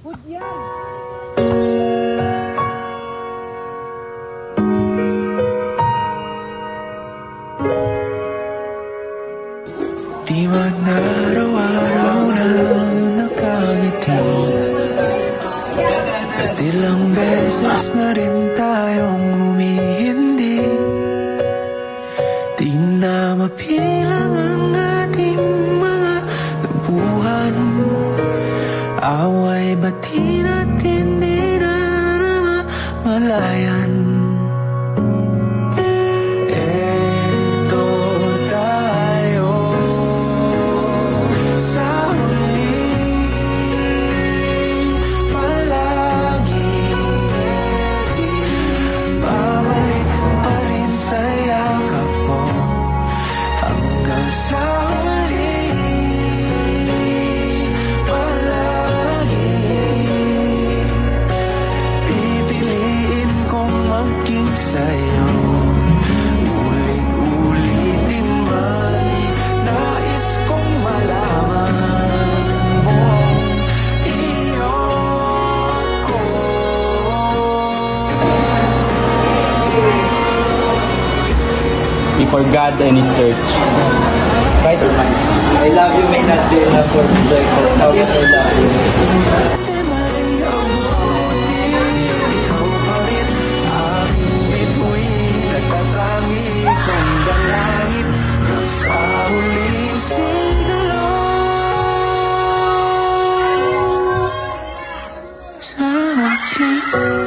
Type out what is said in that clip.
Food yan. Di man araw-araw na nakangiti, at ilang beses na rin tayong humihindi. Di na mapilang ang ating mga nabuhan. Away ba't di natin malayan? Eto tayo sa huli, palagi babalik pa rin sa yakap mo hanggang sa huli. Palagi pipiliin kong maging sa'yo. Ulit-ulitin man, nais kong malaman mo iyo ko. Before God and His church. Right? I love you may not be enough for me to express how much I love you. May abuti, ikaw pa rin aking bituin, nagtatangi kong dalangin hanggang sa huling siglo. Sa akin